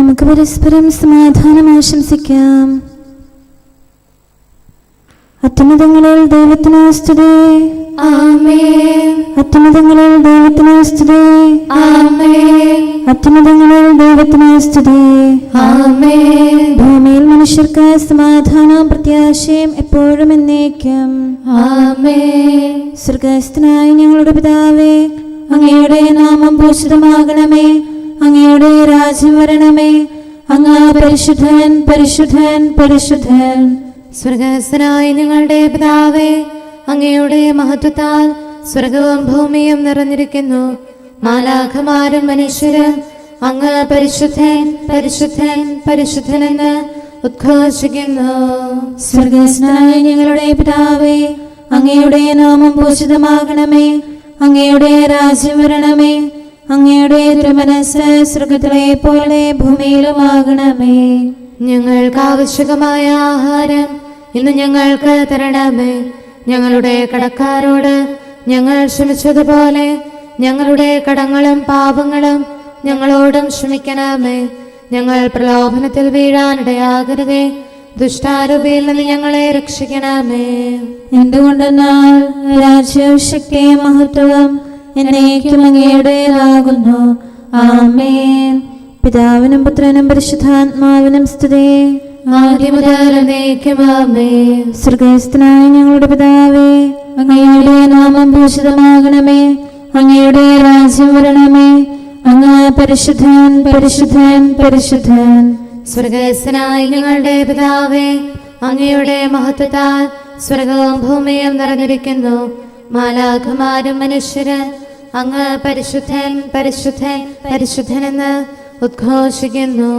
നമുക്ക് പരസ്പരം സമാധാനം ആശംസിക്കാം. അത്യുന്നതങ്ങളിൽ ദൈവത്തിന് സ്തുതി. ആമേൻ. അത്യുന്നതങ്ങളിൽ ദൈവത്തിന് സ്തുതി. ആമേൻ. അത്യുന്നതങ്ങളിൽ ദൈവത്തിന് സ്തുതി. ആമേൻ. ഭൂമിയിൽ മനുഷ്യർക്ക് സമാധാനവും പ്രത്യാശയും എപ്പോഴും എന്നേക്കും. ആമേൻ. സ്വർഗ്ഗസ്ഥനായ ഞങ്ങളുടെ പിതാവേ, അങ്ങയുടെ നാമം പൂജിതമാകണമേ. അങ്ങയുടെ രാജ്യം വരണമേ. അങ്ങ് പരിശുദ്ധൻ, പരിശുദ്ധൻ, പരിശുദ്ധൻ. സ്വർഗ്ഗസ്ഥനായ ഞങ്ങളുടെ പിതാവേ, അങ്ങയുടെ മഹത്വത്താൽ സ്വർഗവും ഭൂമിയും നിറഞ്ഞിരിക്കുന്നു. മാലാഖമാരും മനുഷ്യരും അങ്ങ് പരിശുദ്ധൻ, പരിശുദ്ധൻ, പരിശുദ്ധൻ എന്ന് ഉദ്ഘോഷിക്കുന്നു. സ്വർഗ്ഗസ്ഥനായ ഞങ്ങളുടെ പിതാവേ, അങ്ങയുടെ നാമം പൂജിതമാകണമേ. അങ്ങയുടെ രാജ്യം വരണമേ. അങ്ങയുടെ തിരുമനസ്സ് സ്വർഗ്ഗത്തിലെ പോലെ ഭൂമിയിലുമാകണമേ. ഞങ്ങൾക്ക് ആവശ്യകമായ ആഹാരം ഇന്ന് ഞങ്ങൾക്ക് തരണമേ. ഞങ്ങളുടെ കടക്കാരോട് ഞങ്ങൾ ക്ഷമിച്ചതുപോലെ ഞങ്ങളുടെ കടങ്ങളും പാപങ്ങളും ഞങ്ങളോടും ക്ഷമിക്കണമേ. ഞങ്ങൾ പ്രലോഭനത്തിൽ വീഴാനിടയാകരുതേ. ദുഷ്ടാരൂപിയിൽ നിന്ന് ഞങ്ങളെ രക്ഷിക്കണമേ. എന്തുകൊണ്ടെന്നാൽ രാജ്യവും ശക്തിയും മഹത്വവും എന്നേക്കും അങ്ങയുടേതാകുന്നു. ആമേൻ. പിതാവിനും പുത്രനും പരിശുദ്ധാത്മാവിനും സ്തുതി. ആദ്യം മുതൽ എന്നേക്കും ആമേൻ. സ്വർഗ്ഗസ്ഥനായ ഞങ്ങളുടെ പിതാവേ, അങ്ങയുടെ നാമം പൂജിതമാകണമേ. അങ്ങയുടെ രാജ്യം വരണമേ. അങ്ങ് പരിശുദ്ധൻ, പരിശുദ്ധൻ, പരിശുദ്ധൻ. സ്വർഗ്ഗസ്ഥനായ ഞങ്ങളുടെ പിതാവേ, അങ്ങയുടെ മഹത്വത്താൽ സ്വർഗവും ഭൂമിയും നിറഞ്ഞിരിക്കുന്നു. മാലാഖമാരും മനുഷ്യരും അങ്ങ് പരിശുദ്ധൻ, പരിശുദ്ധൻ, പരിശുദ്ധൻ എന്ന് ഉദ്ഘോഷിക്കുന്നു.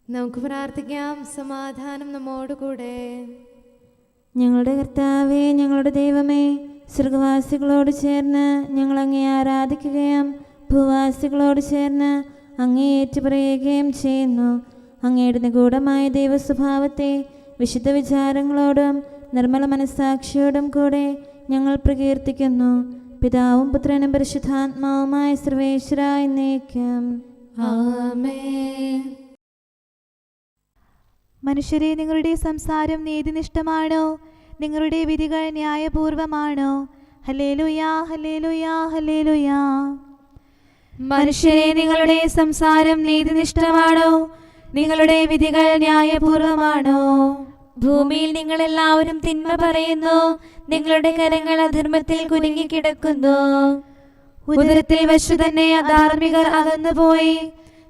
നമുക്ക് പ്രാർത്ഥിക്കാം. സമാധാനം നമ്മോടുകൂടെ. ഞങ്ങളുടെ കർത്താവേ, ഞങ്ങളുടെ ദൈവമേ, സ്വർഗവാസികളോട് ചേർന്ന് ഞങ്ങൾ അങ്ങേ ആരാധിക്കുകയും ഭൂവാസികളോട് ചേർന്ന് അങ്ങേ ഏറ്റുപറയുകയും ചെയ്യുന്നു. അങ്ങയുടെ നിഗൂഢമായ ദൈവസ്വഭാവത്തെ വിശുദ്ധ വിചാരങ്ങളോടും നിർമ്മല മനസ്സാക്ഷിയോടും കൂടെ ഞങ്ങൾ പ്രകീർത്തിക്കുന്നു. പിതാവും പുത്രനും പരിശുദ്ധാത്മാവുമായ സർവേശ്വര എന്നേക്കും. ആമേൻ. മനുഷ്യരെ, നിങ്ങളുടെ സംസാരം നീതിനിഷ്ഠമാണോ? നിങ്ങളുടെ വിധികൾ ന്യായപൂർവമാണോ? ഹല്ലേലൂയാ, ഹല്ലേലൂയാ, ഹല്ലേലൂയാ. മനുഷ്യരെ, നിങ്ങളുടെ സംസാരം നീതിനിഷ്ഠമാണോ? നിങ്ങളുടെ വിധികൾ ന്യായപൂർവമാണോ? ഭൂമിയിൽ നിങ്ങൾ എല്ലാവരും തിന്മ പറയുന്നു. നിങ്ങളുടെ കരങ്ങൾ അധർമ്മത്തിൽ കുരുങ്ങിക്കിടക്കുന്നു. ഉദരത്തിൽ വച്ചു തന്നെ അധാർമികർ അകന്നുപോയി.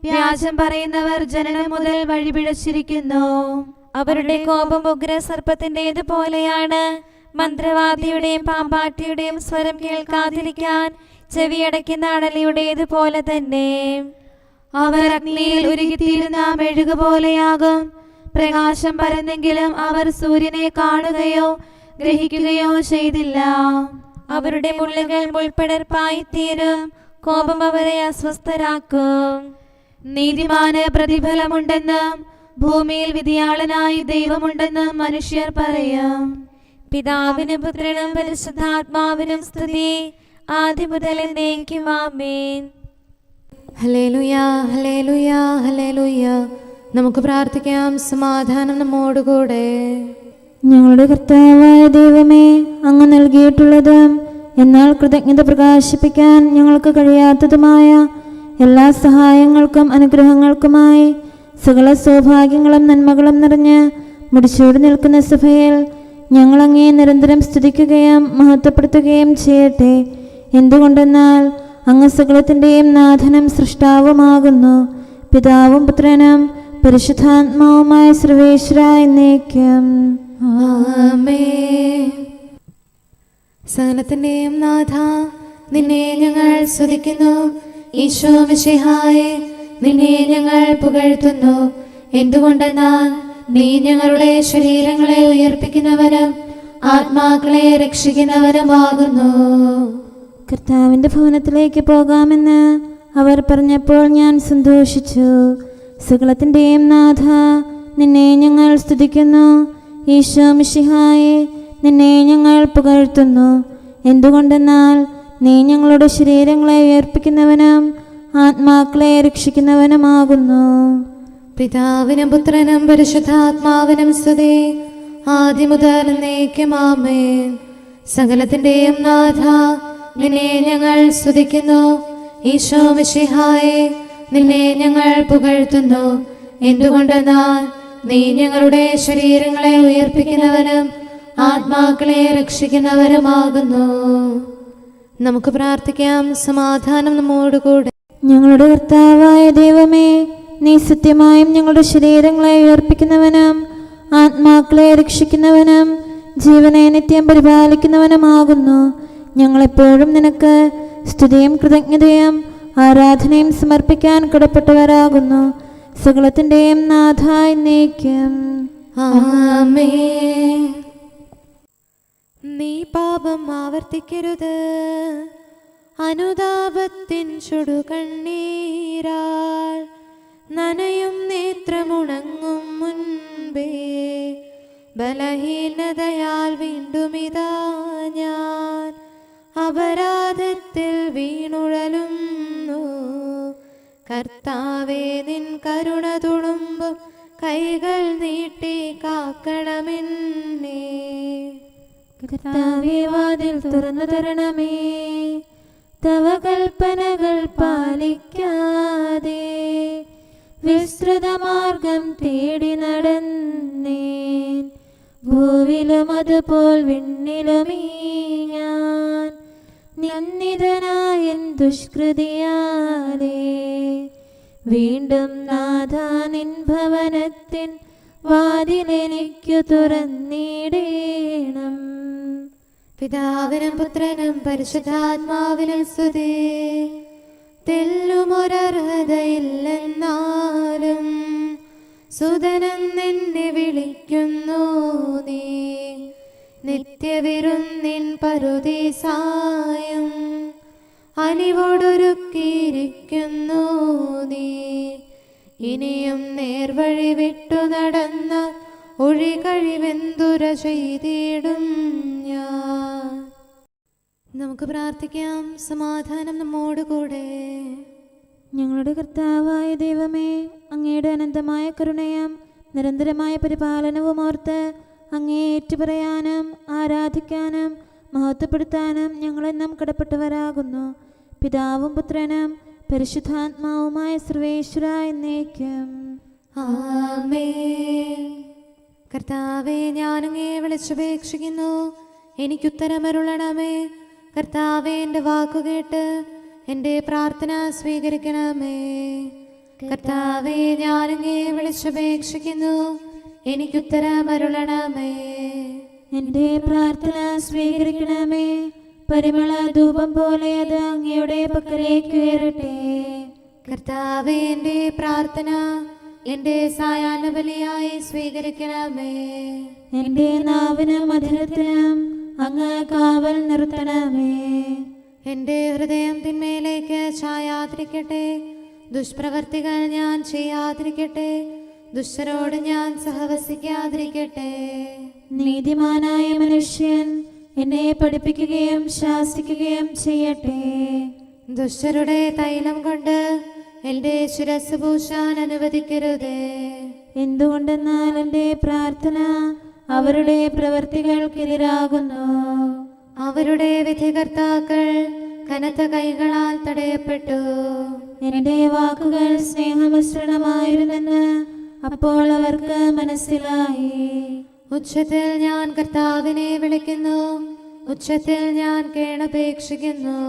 വ്യാജം പറയുന്നവർ ജനനം മുതൽ വഴിപിഴച്ചിരിക്കുന്നു. അവരുടെ കോപം ഉഗ്രസർപ്പത്തിൻ്റെത് പോലെയാണ്. മന്ത്രവാദിയുടെയും പാമ്പാട്ടിയുടെയും സ്വരം കേൾക്കാതിരിക്കാൻ ചെവിയടയ്ക്കുന്ന അടലിയുടേത് പോലെ തന്നെ. അവർ അഗ്നിയിൽ ഉരുകിത്തീരുന്ന മെഴുകുപോലെയാകും. പ്രകാശം പരന്നെങ്കിലും അവർ സൂര്യനെ കാണുകയോ ഗ്രഹിക്കുകയോ ചെയ്തില്ല. അവരുടെ മുള്ളുകൾ മുൾപ്പടർപ്പായിത്തീരും. കോപം അവരെ അസ്വസ്ഥരാക്കും. നീതിമാന് പ്രതിഫലമുണ്ടെന്നും ഭൂമിയിൽ വിധിയാളനായി ദൈവമുണ്ടെന്നും മനുഷ്യർ പറയും. പിതാവിനും പുത്രനും പരിശുദ്ധാത്മാവിനും സ്തുതി. ആദ്യം മുതൽ എന്നേക്കും ആമേൻ. ഹല്ലേലൂയാ, ഹല്ലേലൂയാ, ഹല്ലേലൂയാ. നമുക്ക് പ്രാർത്ഥിക്കാം. സമാധാനം നമ്മോടുകൂടെ. ഞങ്ങളുടെ കർത്താവായ ദൈവമേ, അങ്ങ് നൽകിയിട്ടുള്ളതും എന്നാൽ കൃതജ്ഞത പ്രകാശിപ്പിക്കാൻ ഞങ്ങൾക്ക് കഴിയാത്തതുമായ എല്ലാ സഹായങ്ങൾക്കും അനുഗ്രഹങ്ങൾക്കുമായി സകല സൗഭാഗ്യങ്ങളും നന്മകളും നിറഞ്ഞ് മുടിച്ചൂടി നിൽക്കുന്ന സഭയിൽ ഞങ്ങൾ അങ്ങേ നിരന്തരം സ്തുതിക്കുകയും മഹത്വപ്പെടുത്തുകയും ചെയ്യട്ടെ. എന്തുകൊണ്ടെന്നാൽ അങ്ങ് സകലത്തിൻ്റെയും നാഥനും സൃഷ്ടാവുമാകുന്നു. പിതാവും പുത്രനും പരിശുദ്ധാത്മാവുമായ സർവേശ്വര എന്നേക്കും. ആമേൻ. സകലത്തിന്റെയും നാഥ, നിന്നെ ഞങ്ങൾ സ്തുതിക്കുന്നു. ഈശോ മിശിഹായേ, നിന്നെ ഞങ്ങൾ പുകഴ്ത്തുന്നു. എന്തുകൊണ്ടെന്നാൽ നീ ഞങ്ങളുടെ ശരീരങ്ങളെ ഉയർപ്പിക്കുന്നവനും ആത്മാക്കളെ രക്ഷിക്കുന്നവനുമാകുന്നു. കർത്താവിൻ്റെ ഭവനത്തിലേക്ക് പോകാമെന്ന് അവർ പറഞ്ഞപ്പോൾ ഞാൻ സന്തോഷിച്ചു. സകലത്തിൻ്റെയും നാഥ, നിന്നെ ഞങ്ങൾ സ്തുതിക്കുന്നു. ഈശോ മിശിഹായേ, നിന്നെ ഞങ്ങൾ പുകഴ്ത്തുന്നു. എന്തുകൊണ്ടെന്നാൽ നീ ഞങ്ങളുടെ ശരീരങ്ങളെ ഉയർപ്പിക്കുന്നവനും ആത്മാക്കളെ രക്ഷിക്കുന്നവനുമാകുന്നു. പിതാവിനും പുത്രനും പരിശുദ്ധാത്മാവിനും സ്തുതി, ആദ്യം മുതൽ എന്നേക്കും ആമേൻ. സകലത്തിന്റെയും നാഥ, നിന്നെ ഞങ്ങൾ സ്തുതിക്കുന്നു. ഈശോ മിശിഹായേ, നിന്നെ ഞങ്ങൾ പുകഴ്ത്തുന്നു. എന്തുകൊണ്ടെന്നാൽ നീ ഞങ്ങളുടെ ശരീരങ്ങളെ ഉയർപ്പിക്കുന്നവനും ആത്മാക്കളെ രക്ഷിക്കുന്നവരുമാകുന്നു. നമുക്ക് പ്രാർത്ഥിക്കാം. സമാധാനം നമ്മോടുകൂടെ. ഞങ്ങളുടെ കർത്താവായ ദൈവമേ, നീ സത്യമായും ഞങ്ങളുടെ ശരീരങ്ങളെ ഉയർപ്പിക്കുന്നവനും ആത്മാക്കളെ രക്ഷിക്കുന്നവനും ജീവനെ നിത്യം പരിപാലിക്കുന്നവനുമാകുന്നു. ഞങ്ങളെപ്പോഴും നിനക്ക് സ്തുതിയും കൃതജ്ഞതയും ആരാധനയും സമർപ്പിക്കാൻ കടപ്പെട്ടവരാകുന്നു. സകലത്തിന്റെയും നാഥ എന്നേക്കും ആമേൻ. നീ പാപം ആവർത്തിക്കരുത്, അനുതാപത്തിൻ ചുടുകണ്ണീരാൽ നനയും നേത്രമുണങ്ങും മുൻപേ ബലഹീനതയാൽ വീണ്ടുമിതാ ഞാൻ അപരാധത്തിൽ വീണുഴലുന്നു. കർത്താവേ, നിൻ കരുണ തുളുമ്പും കൈകൾ നീട്ടി കാക്കണമെന്നേ. കർത്താവേ, വാതിൽ തുറന്നു തരണമേ. തവ കൽപ്പനകൾ പാലിക്കാതെ വിസ്തൃതമാർഗം തേടി നടന്നേൻ. ഭൂവിലും അതുപോൽ വിണ്ണിലുമീ ഞാൻ നിന്ദിതനായ ദുഷ്കൃതിയാലേ. വീണ്ടും നാഥ, നിൻ ഭവനത്തിൻ വാതിലെനിക്കു തുറന്നിടേണം. പിതാവിനും പുത്രനും പരിശുദ്ധാത്മാവിനും സ്തുതി. തെല്ലുമൊരർഹതയില്ലെന്നാലും സുതനം നിന്നെ വിളിക്കുന്നു നീ. നിത്യവിരുന്നിൻ പറുദീസായും അലിവോടൊരുക്കിയിരിക്കുന്നു നീ. ഇനിയും നേർവഴി വിട്ടു നടന്ന ഒഴികഴിവെന്തുര ചെയ്തിടും ഞാൻ. നമുക്ക് പ്രാർത്ഥിക്കാം. സമാധാനം നമ്മോടുകൂടെ. ഞങ്ങളുടെ കർത്താവായ ദൈവമേ, അങ്ങയുടെ അനന്തമായ കരുണയും നിരന്തരമായ പരിപാലനവും ഓർത്ത് അങ്ങേ ഏറ്റുപറയാനും ആരാധിക്കാനും മഹത്വപ്പെടുത്താനും ഞങ്ങളെന്നും കടപ്പെട്ടവരാകുന്നു. പിതാവും പുത്രനും പരിശുദ്ധാത്മാവുമായ സർവേശ്വര എന്നേക്കും ആമേൻ. കർത്താവേ, ഞാനങ്ങേ വിളിച്ചപേക്ഷിക്കുന്നു, എനിക്കുത്തരമരുളണമേ. കർത്താവേ, എൻ്റെ വാക്കുകേട്ട് എൻ്റെ പ്രാർത്ഥന സ്വീകരിക്കണമേ. കർത്താവേ, ഞാനങ്ങേ വിളിച്ചപേക്ഷിക്കുന്നു, എനിക്കുത്തരമരുളണമേ. എൻ്റെ പ്രാർത്ഥന സ്വീകരിക്കണമേ. പരിമള ധൂപം പോലെ അത് അങ്ങയുടെ പക്കലേക്ക് ഉയരട്ടെ. കർത്താവേ, എൻ്റെ പ്രാർത്ഥന എൻ്റെ സായാഹ്ന ബലിയായി സ്വീകരിക്കണമേ. എൻ്റെ നാവിനും മധുരത്തിനും അങ്ങ് കാവൽ നിർത്തണമേ. എൻ്റെ ഹൃദയം തിന്മയിലേക്ക് ചായാതിരിക്കട്ടെ. ദുഷ്പ്രവർത്തികൾ ഞാൻ ചെയ്യാതിരിക്കട്ടെ. ദുഷ്ടരോട് ഞാൻ സഹവസിക്കാതിരിക്കട്ടെ. നീതിമാനായ മനുഷ്യൻ എന്നെ പഠിപ്പിക്കുകയും ശാസിക്കുകയും ചെയ്യട്ടെ. ദുഷ്ടരുടെ തൈലം കൊണ്ട് എൻ്റെ ശിരസ് പൂശാൻ അനുവദിക്കരുതേ. എന്തുകൊണ്ടെന്നാൽ എൻ്റെ പ്രാർത്ഥന അവരുടെ പ്രവൃത്തികൾക്കെതിരാകുന്നു. അവരുടെ വിധികർത്താക്കൾ കനത്ത കൈകളാൽ തടയപ്പെട്ടു. എൻ്റെ വാക്കുകൾ സ്നേഹമിശ്രണമായിരുന്നെന്ന് അപ്പോൾ അവർക്ക് മനസ്സിലായി. ഉച്ചത്തിൽ ഞാൻ കർത്താവിനെ വിളിക്കുന്നു, ഉച്ചത്തിൽ ഞാൻ കേണപേക്ഷിക്കുന്നു.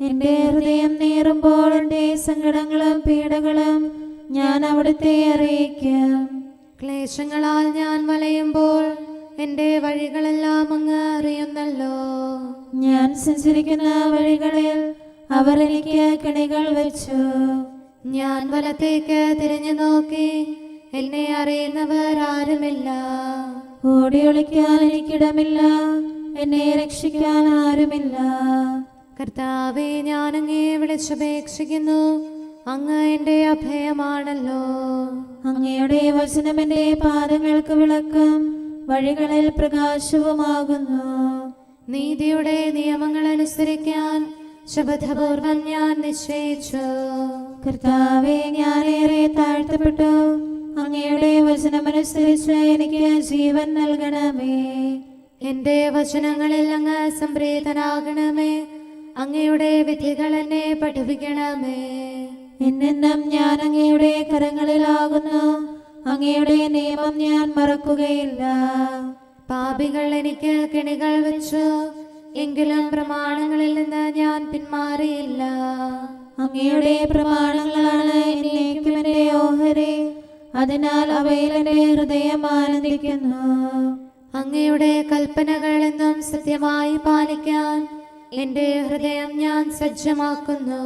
എൻ്റെ ഹൃദയം നീറുമ്പോൾ എൻ്റെ സങ്കടങ്ങളും പീഡകളും ഞാൻ അവിടുത്തെ അറിയിക്കും. ക്ലേശങ്ങളാൽ ഞാൻ വലയുമ്പോൾ എൻ്റെ വഴികളെല്ലാം അങ്ങ് അറിയുന്നല്ലോ. ഞാൻ സഞ്ചരിക്കുന്ന വഴികളിൽ അവർ എനിക്ക് കെണികൾ വെച്ചു. ഞാൻ വലത്തേക്ക് തിരിഞ്ഞു നോക്കി, എന്നെ അറിയുന്നവർ ആരുമില്ല. ഓടിയൊളിക്കാൻ എനിക്കിടമില്ല, എന്നെ രക്ഷിക്കാൻ ആരുമില്ല. കർത്താവേ, ഞാനങ്ങേ വിളിച്ചപേക്ഷിക്കുന്നു, അങ്ങ് എൻ്റെ അഭയമാണല്ലോ. അങ്ങയുടെ വചനം എൻ്റെ പാദങ്ങൾക്ക് വിളക്കും വഴികളിൽ പ്രകാശവുമാകുന്നു. നീതിയുടെ നിയമങ്ങൾ അനുസരിക്കാൻ ശപഥപൂർവം ഞാൻ നിശ്ചയിച്ചു. കർത്താവേ, ഞാനേറെ താഴ്ത്തപ്പെട്ടു. അങ്ങയുടെ വചനമനുസരിച്ച് എനിക്ക് ജീവൻ നൽകണമേ. എന്റെ വചനങ്ങളിൽ അങ്ങ് സംപ്രീതനാകണമേ. അങ്ങയുടെ വിധികൾ എന്നെ പഠിപ്പിക്കണമേ. എന്നെന്നും ഞാൻ അങ്ങയുടെ കരങ്ങളിലാകുന്നു. അങ്ങയുടെ നിയമം ഞാൻ മറക്കുകയില്ല. പാപികൾ എനിക്ക് കെണികൾ വെച്ചു, എങ്കിലും പ്രമാണങ്ങളിൽ നിന്ന് ഞാൻ പിന്മാറിയില്ല. അങ്ങയുടെ പ്രമാണങ്ങളാണ് എന്നേക്കും എന്റെ ഓഹരി. അതിനാൽ അവയിൽ എന്റെ ഹൃദയം ആനന്ദിക്കുന്നു. അങ്ങയുടെ കൽപ്പനകൾ എന്നും സത്യമായി പാലിക്കാൻ എന്റെ ഹൃദയം ഞാൻ സജ്ജമാക്കുന്നു.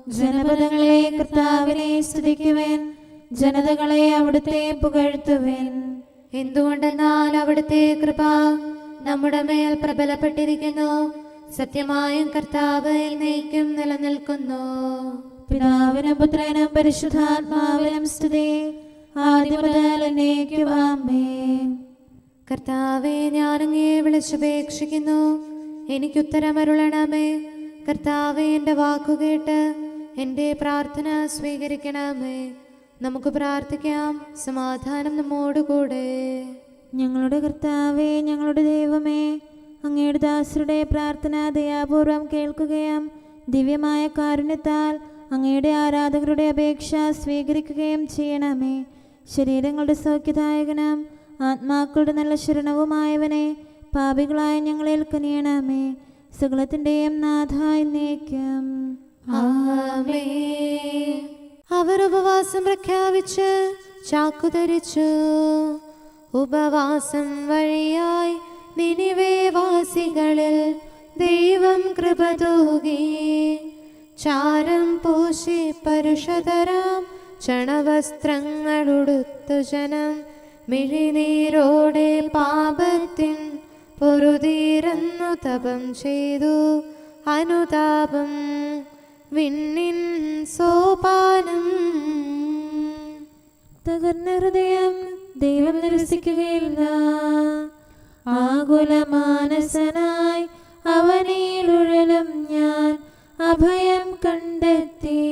ജനപദങ്ങളെ കർത്താവിനെ സ്തുതിക്കുവേൻ. ജനതകളെ അവിടുത്തെ പുകഴ്ത്തുവേൻ. എന്തുകൊണ്ടെന്നാൽ അവിടുത്തെ കൃപ നമ്മുടെ മേൽ പ്രബലപ്പെട്ടിരിക്കുന്നു. സത്യമായും കർത്താവ് എന്നേക്കും നിലനിൽക്കുന്നു. പിതാവിനും പുത്രനും പരിശുദ്ധാത്മാവിനും സ്തുതി, ആദ്യം മുതൽ എന്നേക്കും ആമേൻ. കർത്താവെ, ഞാൻ അങ്ങയെ വിളിച്ചപേക്ഷിക്കുന്നു, എനിക്കുത്തരമരുളണമേ. കർത്താവെ, എൻ്റെ വാക്കുകേട്ട് എൻ്റെ പ്രാർത്ഥന സ്വീകരിക്കണമേ. നമുക്ക് പ്രാർത്ഥിക്കാം. സമാധാനം നമ്മോടുകൂടെ. ഞങ്ങളുടെ കർത്താവേ, ഞങ്ങളുടെ ദൈവമേ, അങ്ങയുടെ ദാസരുടെ പ്രാർത്ഥന ദയാപൂർവം കേൾക്കുകയും ദിവ്യമായ കാരുണ്യത്താൽ അങ്ങയുടെ ആരാധകരുടെ അപേക്ഷ സ്വീകരിക്കുകയും ചെയ്യണമേ. ശരീരങ്ങളുടെ സൗഖ്യദായകനും ആത്മാക്കളുടെ നല്ല ശരണവുമായവനെ, പാപികളായ ഞങ്ങളിൽ കനിയണമേ. സകലത്തിൻ്റെയും നാഥായി എന്നേക്കും ആമേൻ. അവർ ഉപവാസം പ്രഖ്യാപിച്ച് ചാക്കുധരിച്ചു. ഉപവാസം വഴിയായി നിനിവേ വാസികളിൽ ദൈവം കൃപ തൂകി. ചാരം പൂശി പരുഷതരാം ചണവസ്ത്രങ്ങളുടുത്തു ജനം മിഴിനീരോടെ പാപത്തിൻ പൊറുതീരന്നു തപം ചെയ്തു. അനുതാപം വിണ്ണിൻ സോപാനം. തകർന്ന ഹൃദയം ദൈവം നിരസിക്കുകയില്ല. ആകുലമാനസനായി അവനിലുഴലും ഞാൻ അഭയം കണ്ടെത്തി.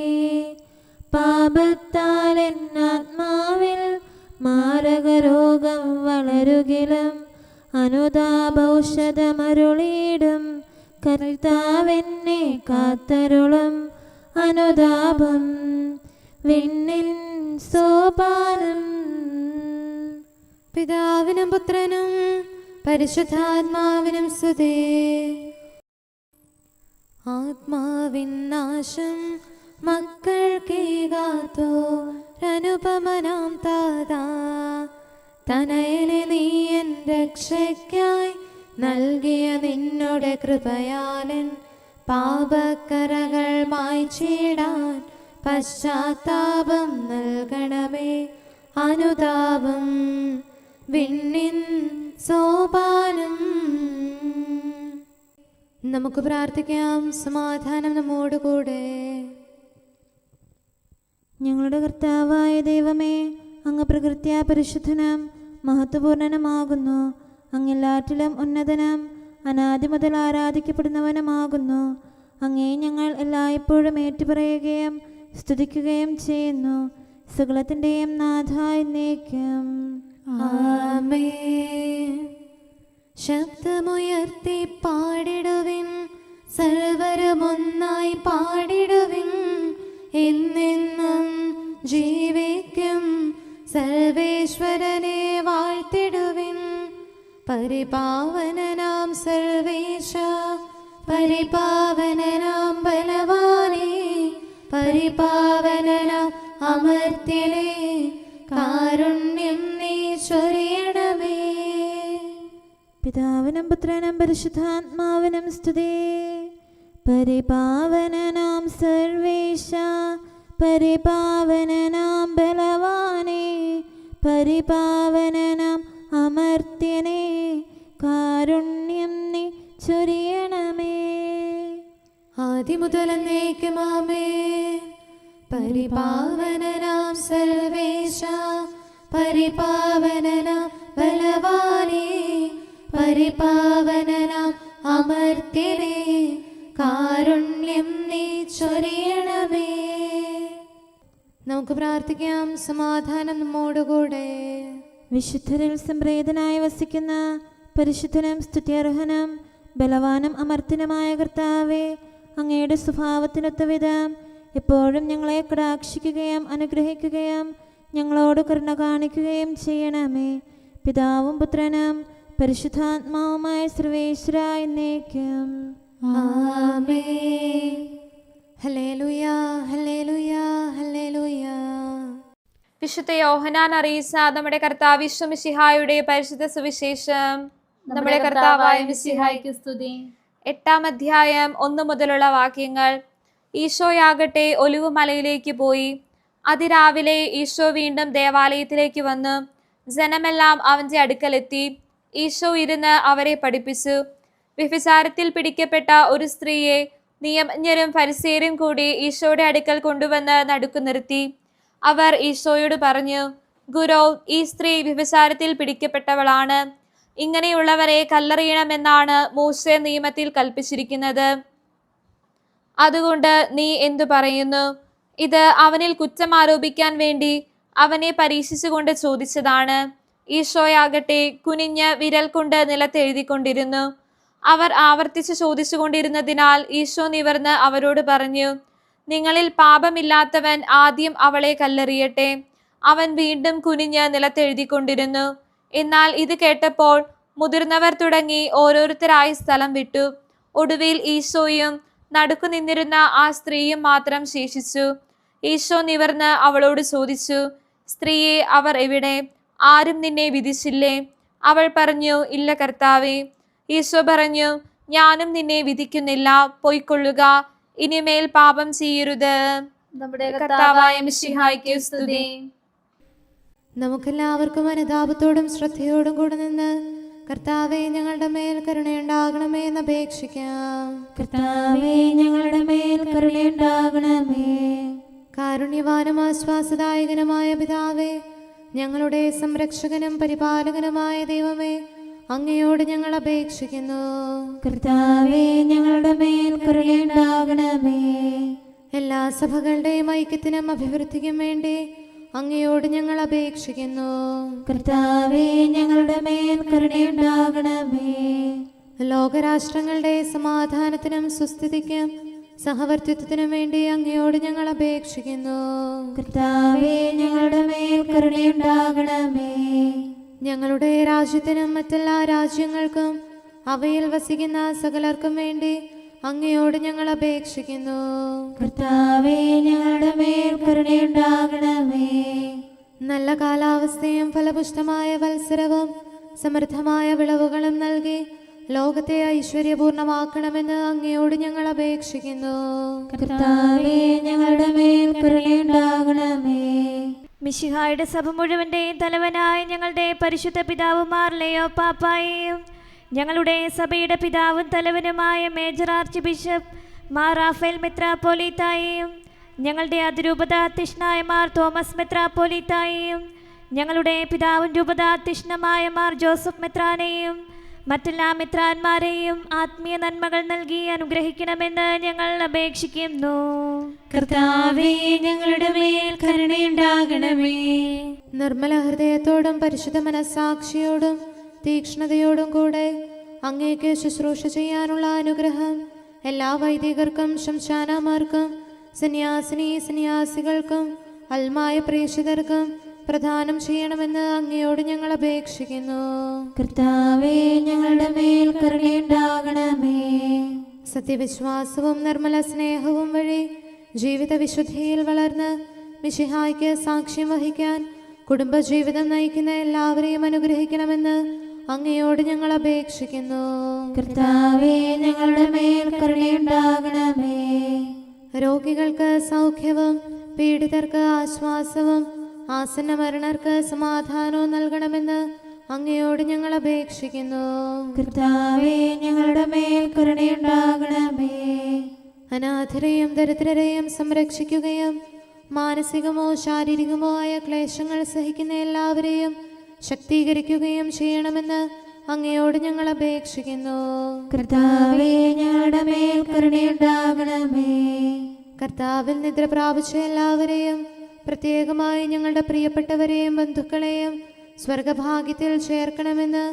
പാപത്താൽ എന്നാത്മാവിൽ മാരകരോഗം വളരുകിലും അനുതാപൗഷധമരുളിയിടും. കർത്താവെന്നെ കാത്തരുളും. അനുതാപം വിണ്ണിൻ സോപാനം. പിതാവിനും പുത്രനും പരിശുദ്ധാത്മാവിനും സ്തുതി. ആത്മാവിൻ നാശം മക്കൾക്കേകാത്തോരനുപമനാം താതാ. തനയനെ നീ എൻ രക്ഷയ്ക്കായി നൽകിയ നിന്നോട് കൃപയാലൻ പാപക്കറകൾ മായ്ച്ചിടാൻ പശ്ചാത്താപം നൽകണമേ. അനുതാപം വിണ്ണിൻ സോപാനം. നമുക്ക് പ്രാർത്ഥിക്കാം. സമാധാനം നമ്മോടുകൂടെ. ഞങ്ങളുടെ കർത്താവായ ദൈവമേ, അങ്ങ് പ്രകൃത്യാ പരിശുദ്ധനും മഹത്വപൂർണനുമാകുന്നു. അങ്ങെല്ലാറ്റിലും ഉന്നതനും അനാദി മുതൽ ആരാധിക്കപ്പെടുന്നവനുമാകുന്നു. അങ്ങേ ഞങ്ങൾ എല്ലായ്പ്പോഴും ഏറ്റുപറയുകയും സ്തുതിക്കുകയും ചെയ്യുന്നു. സകലത്തിൻ്റെയും നാഥായി എന്നേക്കും ആമേൻ. ശബ്ദമുയർത്തി പാടിടുവിൻ, സർവരുമൊന്നായി പാടിടുവിൻ. എന്നെന്നും ജീവിക്കും സർവേശ്വരനെ വാഴ്ത്തിടുവിൻ. പരിപാവനനാം സർവേശ, പരിപാവനനാം ബലവാനേ, പരിപാവനനാം അമർത്യനേ, കാരുണ്യം നീ ചൊരിയണമേ. പിതാവിനും പുത്രനും പരിശുദ്ധാത്മാവിനും സ്തുതി. പരിപാവനനാം സർവേശ, പരിപാവനനാം ബലവാനേ, പരിപാവനനാം അമർത്യനേ, കാരുണ്യം നീ ചൊരിയണമേ. ആദിമുതൽ എന്നേക്കും ആമേൻ. പരിപാവനനാം സർവേശ, പരിപാവനനാം ബലവാനേ, പരിപാവനനാം അമർത്യനേ, കാരുണ്യം നീ ചൊരിയണമേ. നമുക്ക് പ്രാർത്ഥിക്കാം. സമാധാനം നമ്മോടുകൂടെ. വിശുദ്ധരിൽ സംപ്രീതനായി വസിക്കുന്ന പരിശുദ്ധനും സ്തുത്യർഹനും ബലവാനും അമർത്തിനുമായ കർത്താവേ, അങ്ങയുടെ സ്വഭാവത്തിനൊത്ത വിധം എപ്പോഴും ഞങ്ങളെ കടാക്ഷിക്കുകയും അനുഗ്രഹിക്കുകയും ഞങ്ങളോട് കരുണ കാണിക്കുകയും ചെയ്യണമേ. പിതാവും പുത്രനും പരിശുദ്ധാത്മാവുമായ സർവേശ്വര എന്നേക്കും. ആമേൻ. ഹല്ലേലൂയ, ഹല്ലേലൂയ, ഹല്ലേലൂയ. വിശുദ്ധ യോഹന്നാൻ അറിയിച്ച നമ്മുടെ കർത്താവ് യേശു മിശിഹായുടെ പരിശുദ്ധ സുവിശേഷം. നമ്മുടെ കർത്താവായ മിശിഹായ്ക്ക് സ്തുതി. 8-ാം അധ്യായം 1 മുതലുള്ള വാക്യങ്ങൾ. ഈശോയാകട്ടെ ഒലിവ് മലയിലേക്ക് പോയി. അതിരാവിലെ ഈശോ വീണ്ടും ദേവാലയത്തിലേക്ക് വന്നു. ജനമെല്ലാം അവന്റെ അടുക്കലെത്തി. ഈശോ ഇരുന്ന് അവരെ പഠിപ്പിച്ചു. വ്യഭിചാരത്തിൽ പിടിക്കപ്പെട്ട ഒരു സ്ത്രീയെ നിയമജ്ഞരും ഫരിസേയരും കൂടി ഈശോയുടെ അടുക്കൽ കൊണ്ടുവന്ന് നടുക്കു നിർത്തി. അവർ ഈശോയോട് പറഞ്ഞു, ഗുരോ, ഈ സ്ത്രീ വ്യഭിചാരത്തിൽ പിടിക്കപ്പെട്ടവളാണ്. ഇങ്ങനെയുള്ളവരെ കല്ലെറിയണമെന്നാണ് മോശെ നിയമത്തിൽ കൽപ്പിച്ചിരിക്കുന്നത്. അതുകൊണ്ട് നീ എന്തു പറയുന്നു? ഇത് അവനിൽ കുറ്റം ആരോപിക്കാൻ വേണ്ടി അവനെ പരീക്ഷിച്ചുകൊണ്ട് ചോദിച്ചതാണ്. ഈശോയാകട്ടെ കുനിഞ്ഞ് വിരൽ കൊണ്ട് നിലത്തെഴുതിക്കൊണ്ടിരുന്നു. അവർ ആവർത്തിച്ച് ചോദിച്ചുകൊണ്ടിരുന്നതിനാൽ ഈശോ നിവർന്ന് അവരോട് പറഞ്ഞു, നിങ്ങളിൽ പാപമില്ലാത്തവൻ ആദ്യം അവളെ കല്ലെറിയട്ടെ. അവൻ വീണ്ടും കുനിഞ്ഞ് നിലത്തെഴുതിക്കൊണ്ടിരുന്നു. എന്നാൽ ഇത് കേട്ടപ്പോൾ മുതിർന്നവർ തുടങ്ങി ഓരോരുത്തരായി സ്ഥലം വിട്ടു. ഒടുവിൽ ഈശോയും നടുക്കു നിന്നിരുന്ന ആ സ്ത്രീയും മാത്രം ശേഷിച്ചു. ഈശോ നിവർന്ന് അവളോട് ചോദിച്ചു, സ്ത്രീയെ, അവർ എവിടെ? ആരും നിന്നെ വിധിച്ചില്ലേ? അവൾ പറഞ്ഞു, ഇല്ല കർത്താവേ. ഈശോ പറഞ്ഞു, ഞാനും നിന്നെ വിധിക്കുന്നില്ല. പൊയ്ക്കൊള്ളുക, ഇനിമേൽ പാപം ചെയ്യരുത്. നമ്മുടെ കർത്താവായ മിശിഹായ്ക്ക് സ്തുതി. നമുക്കെല്ലാവർക്കും അനുതാപത്തോടും ശ്രദ്ധയോടും കൂടെ നിന്ന് കർത്താവേ, ഞങ്ങളുടെ മേൽ കരുണയുണ്ടാകണമേ എന്ന് അപേക്ഷിക്കാം. കർത്താവേ, ഞങ്ങളുടെ മേൽ കരുണയുണ്ടാകണമേ. കാരുണ്യവാനും ആശ്വാസദായകനുമായ പിതാവേ, ഞങ്ങളുടെ സംരക്ഷകനും പരിപാലകനുമായ ദൈവമേ, അങ്ങയോട് ഞങ്ങൾ അപേക്ഷിക്കുന്നു. കർത്താവേ, ഞങ്ങളുടെ മേൽ കരുണയുണ്ടാകണമേ. എല്ലാ സഭകളുടെയും ഐക്യത്തിനും അഭിവൃദ്ധിക്കും വേണ്ടി അങ്ങയോട് ഞങ്ങൾ അപേക്ഷിക്കുന്നു. കർത്താവേ, ഞങ്ങളുടെ മേൽ കരുണയുണ്ടാകണമേ. ലോകരാഷ്ട്രങ്ങളുടെ സമാധാനത്തിനും സുസ്ഥിതിക്കും സഹവർത്തിത്വത്തിനും വേണ്ടി അങ്ങയോട് ഞങ്ങൾ അപേക്ഷിക്കുന്നു. കർത്താവേ, ഞങ്ങളുടെ മേൽ കരുണയുണ്ടാകണമേ. ഞങ്ങളുടെ രാജ്യത്തിനും മറ്റെല്ലാ രാജ്യങ്ങൾക്കും അവയിൽ വസിക്കുന്ന സകലർക്കും വേണ്ടി അങ്ങയോട് ഞങ്ങൾ അപേക്ഷിക്കുന്നു. കർത്താവേ, ഞങ്ങളുടെ മേൽ കരുണയുണ്ടാകണമേ. നല്ല കാലാവസ്ഥയും ഫലപുഷ്ടമായ വത്സരവും സമൃദ്ധമായ വിളവുകളും നൽകി ലോകത്തെ ഐശ്വര്യപൂർണമാക്കണമെന്ന് അങ്ങയോട് ഞങ്ങൾ അപേക്ഷിക്കുന്നു. കർത്താവേ, ഞങ്ങളുടെ മേൽ കരുണയുണ്ടാകണമേ. മിശിഹായുടെ സഭ മുഴുവൻ്റെയും തലവനായ ഞങ്ങളുടെ പരിശുദ്ധ പിതാവുമാർ ലെയോ പാപ്പായെയും ഞങ്ങളുടെ സഭയുടെ പിതാവും തലവനുമായ major archbishop Mar Raphael മെത്രാപ്പോലീത്തായെയും ഞങ്ങളുടെ അതിരൂപതാധ്യക്ഷനായ മാർ തോമസ് മെത്രാപ്പോലീത്തായെയും ഞങ്ങളുടെ പിതാവും രൂപതാധ്യക്ഷനുമായ മാർ ജോസഫ് മെത്രാനെയും മറ്റെല്ലാ മെത്രാന്മാരെയും ആത്മീയ നന്മകൾ നൽകി അനുഗ്രഹിക്കണമെന്ന് ഞങ്ങൾ അപേക്ഷിക്കുന്നു. കർത്താവേ, ഞങ്ങളുടെ മേൽ കരുണയുണ്ടാകണമേ. നിർമ്മല ഹൃദയത്തോടും പരിശുദ്ധ മനസ്സാക്ഷിയോടും തീക്ഷ്ണതയോടും കൂടെ അങ്ങേക്ക് ശുശ്രൂഷ ചെയ്യാനുള്ള അനുഗ്രഹം എല്ലാ വൈദികർക്കും ശംശാനമാർക്കും സന്യാസികൾക്കും അൽമായ പ്രേക്ഷിതർക്കും പ്രദാനം ചെയ്യണമെന്ന് അങ്ങയോട് ഞങ്ങൾ അപേക്ഷിക്കുന്നു. കർത്താവേ, ഞങ്ങളുടെ മേൽ കരുണയുണ്ടാകണമേ. സത്യവിശ്വാസവും നിർമ്മല സ്നേഹവും വഴി ജീവിത വിശുദ്ധിയിൽ വളർന്ന് മിശിഹായ്ക്ക് സാക്ഷ്യം വഹിക്കാൻ കുടുംബജീവിതം നയിക്കുന്ന എല്ലാവരെയും അനുഗ്രഹിക്കണമെന്ന് അങ്ങയോട് ഞങ്ങൾ അപേക്ഷിക്കുന്നു. കർത്താവേ, ഞങ്ങളുടെ മേൽ കരുണയുണ്ടാകണമേ. രോഗികൾക്ക് സൗഖ്യവും പീഡിതർക്ക് ആശ്വാസവും ആസന്ന മരണർക്ക് സമാധാനവും നൽകണമെന്ന് അങ്ങയോട് ഞങ്ങൾ അപേക്ഷിക്കുന്നു. കർത്താവേ, ഞങ്ങളുടെ മേൽ കരുണയുണ്ടാകണമേ. അനാഥരെയും ദരിദ്രരെയും സംരക്ഷിക്കുകയും മാനസികമോ ശാരീരികമോ ആയ ക്ലേശങ്ങൾ സഹിക്കുന്ന എല്ലാവരെയും ശക്തീകരിക്കുകയും ചെയ്യണമെന്ന് അങ്ങയോട് ഞങ്ങൾ അപേക്ഷിക്കുന്നു. കർത്താവേ ഞങ്ങളുടെ മേൽ കരുണയുണ്ടാകണമേ. കർത്താവിൽ നിദ്ര പ്രാപിച്ച എല്ലാവരെയും, പ്രത്യേകമായി ഞങ്ങളുടെ പ്രിയപ്പെട്ടവരെയും ബന്ധുക്കളെയും സ്വർഗഭാഗ്യത്തിൽ ചേർക്കണമെന്ന്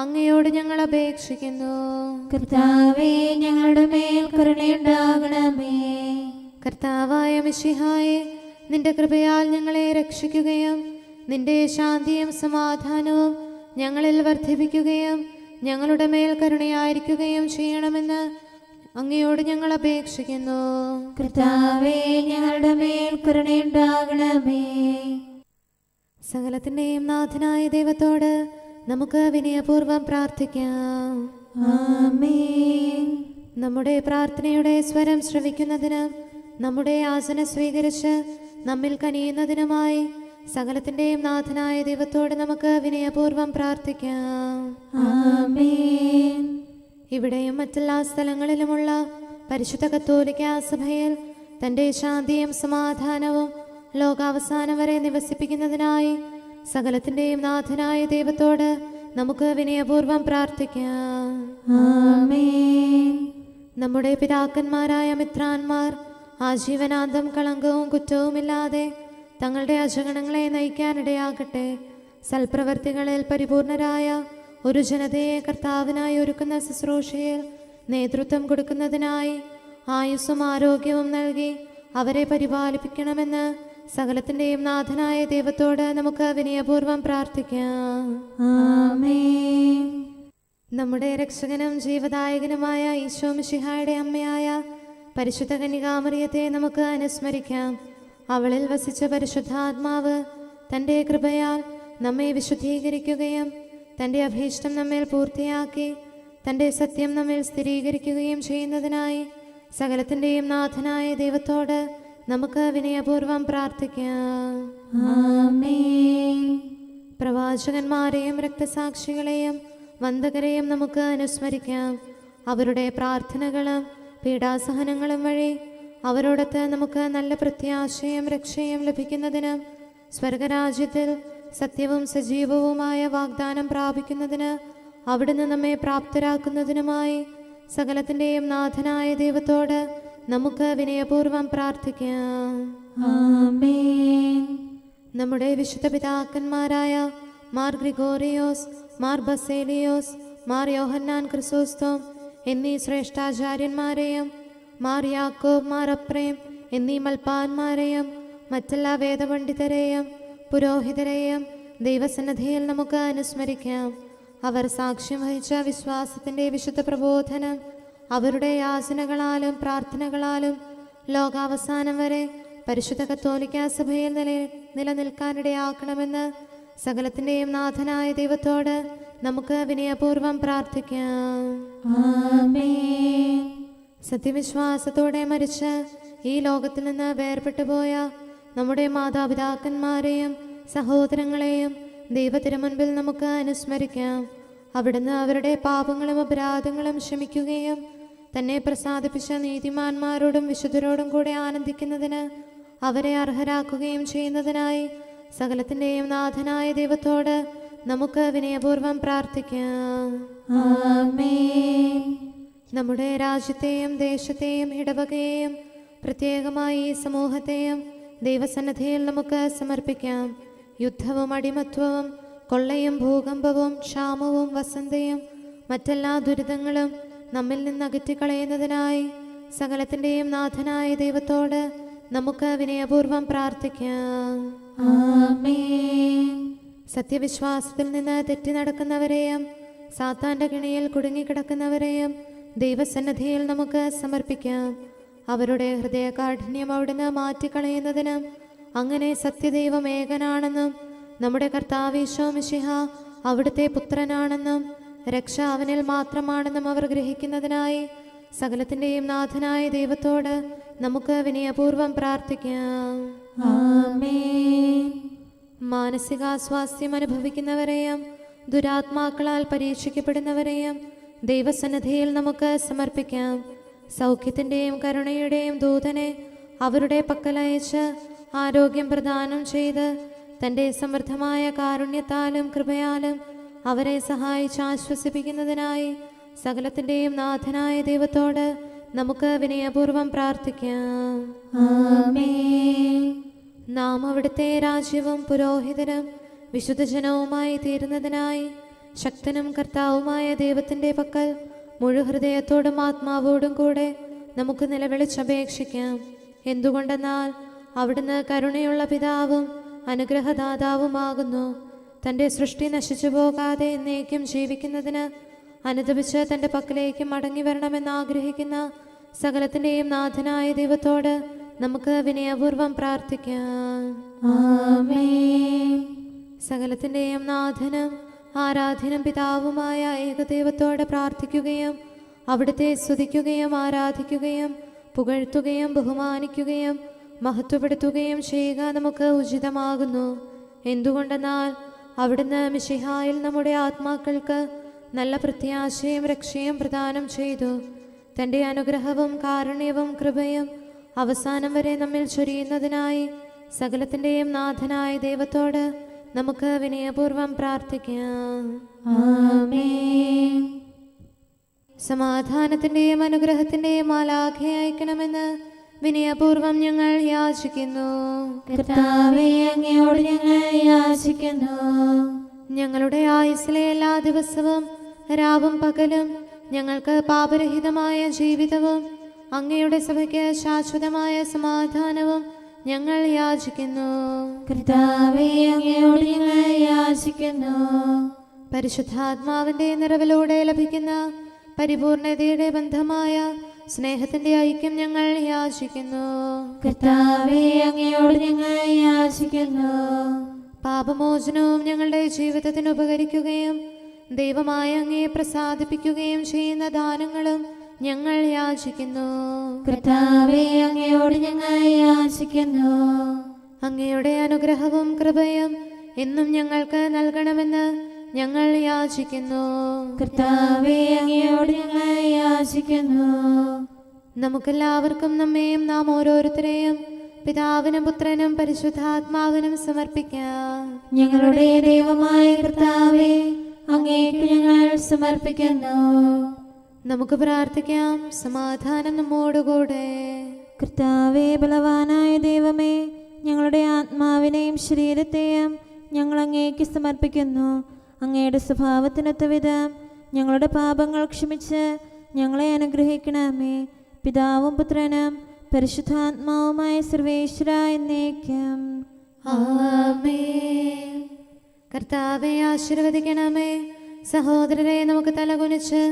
അങ്ങയോട് ഞങ്ങൾ അപേക്ഷിക്കുന്നു. കർത്താവേ ഞങ്ങളുടെ മേൽ കരുണയുണ്ടാകണമേ. കർത്താവായ മിശിഹായെ, നിന്റെ കൃപയാൽ ഞങ്ങളെ രക്ഷിക്കുകയും നിന്റെ ശാന്തിയും സമാധാനവും ഞങ്ങളിൽ വർദ്ധിപ്പിക്കുകയും ഞങ്ങളുടെ മേൽ കരുണയായിരിക്കുകയും ചെയ്യണമെന്ന് അങ്ങയോട് ഞങ്ങൾ അപേക്ഷിക്കുന്നു. കർത്താവേ ഞങ്ങളുടെ മേൽ കരുണയുണ്ടാകണമേ. സകലത്തിൻ്റെയും നാഥനായ ദൈവത്തോട് നമുക്ക് വിനയപൂർവ്വം പ്രാർത്ഥിക്കാം. ആമേൻ. നമ്മുടെ പ്രാർത്ഥനയുടെ സ്വരം ശ്രവിക്കുന്നതിനും നമ്മുടെ യാചന സ്വീകരിച്ച് നമ്മിൽ കനിയുന്നതിനുമായി സകലത്തിൻ്റെയും നാഥനായ ദൈവത്തോട് നമുക്ക് വിനയപൂർവ്വം പ്രാർത്ഥിക്കാം. ആമേൻ. ഇവിടെയും മറ്റെല്ലാ സ്ഥലങ്ങളിലുമുള്ള പരിശുദ്ധ കത്തോലിക്ക സഭയിൽ തൻ്റെ ശാന്തിയും സമാധാനവും ലോകാവസാനം വരെ നിവസിപ്പിക്കുന്നതിനായി സകലത്തിൻ്റെയും നാഥനായ ദൈവത്തോട് നമുക്ക് വിനയപൂർവ്വം പ്രാർത്ഥിക്കാം. ആമേൻ. നമ്മുടെ പിതാക്കന്മാരായ മിത്രാന്മാർ ആജീവനാന്തം കളങ്കവും കുറ്റവുമില്ലാതെ തങ്ങളുടെ അജഗണങ്ങളെ നയിക്കാനിടയാകട്ടെ. സൽപ്രവർത്തികളിൽ പരിപൂർണരായ ഒരു ജനതയെ കർത്താവിനായി ഒരുക്കുന്ന ശുശ്രൂഷയിൽ നേതൃത്വം കൊടുക്കുന്നതിനായി ആയുസ്സും ആരോഗ്യവും നൽകി അവരെ പരിപാലിപ്പിക്കണമെന്ന് സകലത്തിൻ്റെയും നാഥനായ ദൈവത്തോട് നമുക്ക് വിനയപൂർവ്വം പ്രാർത്ഥിക്കാം. ആമേൻ. നമ്മുടെ രക്ഷകനും ജീവദായകനുമായ ഈശോ മിശിഹായുടെ അമ്മയായ പരിശുദ്ധ കന്യകാമറിയത്തെ നമുക്ക് അനുസ്മരിക്കാം. അവളിൽ വസിച്ച പരിശുദ്ധാത്മാവ് തൻ്റെ കൃപയാൽ നമ്മെ വിശുദ്ധീകരിക്കുകയും തൻ്റെ അഭീഷ്ടം നമ്മിൽ പൂർത്തിയാക്കി തൻ്റെ സത്യം നമ്മിൽ സ്ഥിരീകരിക്കുകയും ചെയ്യുന്നതിനായി സകലത്തിൻ്റെയും നാഥനായ ദൈവത്തോട് നമുക്ക് വിനയപൂർവ്വം പ്രാർത്ഥിക്കാം. ആമേൻ. പ്രവാചകന്മാരെയും രക്തസാക്ഷികളെയും വന്ദകരെയും നമുക്ക് അനുസ്മരിക്കാം. അവരുടെ പ്രാർത്ഥനകളും പീഡാസഹനങ്ങളും വഴി അവരോടൊത്ത് നമുക്ക് നല്ല പ്രത്യാശയും രക്ഷയും ലഭിക്കുന്നതിനും സ്വർഗരാജ്യത്തിൽ സത്യവും സജീവവുമായ വാഗ്ദാനം പ്രാപിക്കുന്നതിന് അവിടുന്ന് നമ്മെ പ്രാപ്തരാക്കുന്നതിനുമായി സകലത്തിൻ്റെയും നാഥനായ ദൈവത്തോട് നമുക്ക് വിനയപൂർവ്വം പ്രാർത്ഥിക്കാം. ആമേൻ. നമ്മുടെ വിശുദ്ധ പിതാക്കന്മാരായ മാർ ഗ്രിഗോറിയോസ്, മാർ ബസേലിയോസ്, മാർ യോഹന്നാൻ ക്രിസോസ്തോം എന്നീ ശ്രേഷ്ഠാചാര്യന്മാരെയും മാർ യാക്കോബ്, മാർ അപ്രേം എന്നീ മൽപ്പാന്മാരെയും മറ്റെല്ലാ വേദപണ്ഡിതരെയും പുരോഹിതരെയും ദൈവസന്നിധിയിൽ നമുക്ക് അനുസ്മരിക്കാം. അവർ സാക്ഷ്യം വഹിച്ച വിശ്വാസത്തിൻ്റെ വിശുദ്ധ പ്രബോധനം അവരുടെ യാചനകളാലും പ്രാർത്ഥനകളാലും ലോകാവസാനം വരെ പരിശുദ്ധ കത്തോലിക്ക സഭയിൽ നിലനിൽക്കാനിടയാക്കണമെന്ന് സകലത്തിൻ്റെയും നാഥനായ ദൈവത്തോട് നമുക്ക് വിനയപൂർവ്വം പ്രാർത്ഥിക്കാം. ആമേൻ. സത്യവിശ്വാസത്തോടെ മരിച്ച് ഈ ലോകത്തിൽ നിന്ന് വേർപെട്ടുപോയ നമ്മുടെ മാതാപിതാക്കന്മാരെയും സഹോദരങ്ങളെയും ദൈവത്തിരുമുൻപിൽ നമുക്ക് അനുസ്മരിക്കാം. അവിടുന്ന് അവരുടെ പാപങ്ങളും അപരാധങ്ങളും ക്ഷമിക്കുകയും തന്നെ പ്രസാദിപ്പിച്ച നീതിമാന്മാരോടും വിശുദ്ധരോടും കൂടെ ആനന്ദിക്കുന്നതിന് അവരെ അർഹരാക്കുകയും ചെയ്യുന്നതിനായി സകലത്തിൻ്റെയും നാഥനായ ദൈവത്തോട് നമുക്ക് വിനയപൂർവ്വം പ്രാർത്ഥിക്കാം. ആമേൻ. നമ്മുടെ രാജ്യത്തെയും ദേശത്തെയും ഇടവകയെയും പ്രത്യേകമായി ഈ സമൂഹത്തെയും ദൈവസന്നിധിയിൽ നമുക്ക് സമർപ്പിക്കാം. യുദ്ധവും അടിമത്വവും കൊള്ളയും ഭൂകമ്പവും ക്ഷാമവും വസന്തയും മറ്റെല്ലാ ദുരിതങ്ങളും നമ്മിൽ നിന്ന് അകറ്റിക്കളയുന്നതിനായി സകലത്തിൻ്റെയും നാഥനായ ദൈവത്തോട് നമുക്ക് വിനയപൂർവ്വം പ്രാർത്ഥിക്കാം. ആമേൻ. സത്യവിശ്വാസത്തിൽ നിന്ന് തെറ്റി നടക്കുന്നവരെയും സാത്താൻ്റെ കെണിയിൽ കുടുങ്ങിക്കിടക്കുന്നവരെയും ദൈവസന്നിധിയിൽ നമുക്ക് സമർപ്പിക്കാം. അവരുടെ ഹൃദയകാഠിന്യം അവിടുന്ന് മാറ്റിക്കളയുന്നതിനും അങ്ങനെ സത്യദൈവം ഏകനാണെന്നും നമ്മുടെ കർത്താവ് ഈശോ മിശിഹ അവിടുത്തെ പുത്രനാണെന്നും രക്ഷ അവനിൽ മാത്രമാണെന്നും അവർ ഗ്രഹിക്കുന്നതിനായി സകലത്തിൻ്റെയും നാഥനായ ദൈവത്തോട് നമുക്ക് വിനയപൂർവ്വം പ്രാർത്ഥിക്കാം. ആമേൻ. മാനസികാസ്വാസ്ഥ്യം അനുഭവിക്കുന്നവരെയും ദുരാത്മാക്കളാൽ പരീക്ഷിക്കപ്പെടുന്നവരെയും ദൈവസന്നിധിയിൽ നമുക്ക് സമർപ്പിക്കാം. സൗഖ്യത്തിൻ്റെയും കരുണയുടെയും ദൂതനെ അവരുടെ പക്കലയച്ച് ആരോഗ്യം പ്രദാനം ചെയ്ത് തൻ്റെ സമൃദ്ധമായ കാരുണ്യത്താലും കൃപയാലും അവരെ സഹായിച്ച് ആശ്വസിപ്പിക്കുന്നതിനായി സകലത്തിൻ്റെയും നാഥനായ ദൈവത്തോട് നമുക്ക് വിനയപൂർവ്വം പ്രാർത്ഥിക്കാം. ആമേൻ. നാം അവിടുത്തെ രാജ്യവും പുരോഹിതനും വിശുദ്ധജനവുമായി തീരുന്നതിനായി ശക്തനും കർത്താവുമായ ദൈവത്തിൻ്റെ പക്കൽ മുഴുഹൃദയത്തോടും ആത്മാവോടും കൂടെ നമുക്ക് നിലവിളിച്ചപേക്ഷിക്കാം. എന്തുകൊണ്ടെന്നാൽ അവിടുന്ന് കരുണയുള്ള പിതാവും അനുഗ്രഹദാതാവുമാകുന്നു. തൻ്റെ സൃഷ്ടി നശിച്ചു പോകാതെ എന്നേക്കും ജീവിക്കുന്നതിന് അനുദപിച്ച് തൻ്റെ പക്കലേക്ക് മടങ്ങി വരണമെന്ന് ആഗ്രഹിക്കുന്ന സകലത്തിൻ്റെയും നാഥനായ ദൈവത്തോട് നമുക്ക് വിനയപൂർവ്വം പ്രാർത്ഥിക്കാം. ആമേൻ. സകലത്തിൻ്റെയും നാഥനും ആരാധ്യനും പിതാവുമായ ഏകദൈവത്തോട് പ്രാർത്ഥിക്കുകയും അവിടുത്തെ സ്തുതിക്കുകയും ആരാധിക്കുകയും പുകഴ്ത്തുകയും ബഹുമാനിക്കുകയും മഹത്വപ്പെടുത്തുകയും ചെയ്യുക നമുക്ക് ഉചിതമാകുന്നു. എന്തുകൊണ്ടെന്നാൽ അവിടുന്ന് മിശിഹായിൽ നമ്മുടെ ആത്മാക്കൾക്ക് നല്ല പ്രത്യാശയും രക്ഷയും പ്രദാനം ചെയ്തു. തൻ്റെ അനുഗ്രഹവും കാരുണ്യവും കൃപയും അവസാനം വരെ നമ്മിൽ ചൊരിയുന്നതിനായി സകലത്തിൻ്റെയും നാഥനായ ദൈവത്തോട് നമുക്ക് വിനയപൂർവ്വം പ്രാർത്ഥിക്കാം. ആമേൻ. സമാധാനത്തിൻ്റെയും അനുഗ്രഹത്തിൻ്റെയും മാലാഖയെ അയക്കണമെന്ന് വിനയപൂർവ്വം ഞങ്ങൾ യാചിക്കുന്നു. കർത്താവേ, അങ്ങയോട് ഞങ്ങൾ യാചിക്കുന്നു. ഞങ്ങളുടെ ആയുസ്സിലെ എല്ലാ ദിവസവും രാവും പകലും ഞങ്ങൾക്ക് പാപരഹിതമായ ജീവിതവും അങ്ങയുടെ സഭയ്ക്ക് ശാശ്വതമായ സമാധാനവും ഞങ്ങൾ യാചിക്കുന്നു. കർത്താവേ, അങ്ങയോട് ഞങ്ങൾ യാചിക്കുന്നു. പരിശുദ്ധാത്മാവിന്റെ നിറവിലൂടെ ലഭിക്കുന്ന പരിപൂർണതയുടെ ബന്ധമായ സ്നേഹത്തിന്റെ ഐക്യം ഞങ്ങൾ യാചിക്കുന്നു. കർത്താവേ, അങ്ങയോട് ഞങ്ങൾ യാചിക്കുന്നു. പാപമോചനവും ഞങ്ങളുടെ ജീവിതത്തിന് ഉപകരിക്കുകയും ദൈവമായ അങ്ങയെ പ്രസാദിപ്പിക്കുകയും ചെയ്യുന്ന ദാനങ്ങളും ഞങ്ങൾ യാചിക്കുന്നു. കർത്താവേ, അങ്ങയോട് ഞങ്ങൾ യാചിക്കുന്നു. അങ്ങയുടെ അനുഗ്രഹവും കൃപയും എന്നും ഞങ്ങൾക്ക് നൽകണമെന്ന് ഞങ്ങൾ യാചിക്കുന്നു. കർത്താവേ, അങ്ങയോട് ഞങ്ങൾ യാചിക്കുന്നു. നമുക്കെല്ലാവർക്കും നമ്മെയും നാം ഓരോരുത്തരെയും പിതാവിനും പുത്രനും പരിശുദ്ധാത്മാവിനും സമർപ്പിക്കാം. ഞങ്ങളുടെ ദൈവമായ കർത്താവേ, അങ്ങേക്ക് ഞങ്ങൾ സമർപ്പിക്കുന്നു. നമുക്ക് പ്രാർത്ഥിക്കാം. സമാധാനം നമ്മോടുകൂടെ. കർത്താവേ, ബലവാനായ ദൈവമേ, ഞങ്ങളുടെ ആത്മാവിനെയും ശരീരത്തെയും ഞങ്ങൾ അങ്ങേക്ക് സമർപ്പിക്കുന്നു. അങ്ങയുടെ സ്വഭാവത്തിനൊത്ത വിധം ഞങ്ങളുടെ പാപങ്ങൾ ക്ഷമിച്ച് ഞങ്ങളെ അനുഗ്രഹിക്കണമേ. പിതാവും പുത്രനും പരിശുദ്ധാത്മാവുമായ സർവേശ്വര എന്നേക്കും. ആമേൻ. കർത്താവെ ആശീർവദിക്കണമേ. സഹോദരരെ, നമുക്ക് തലകുനിച്ച്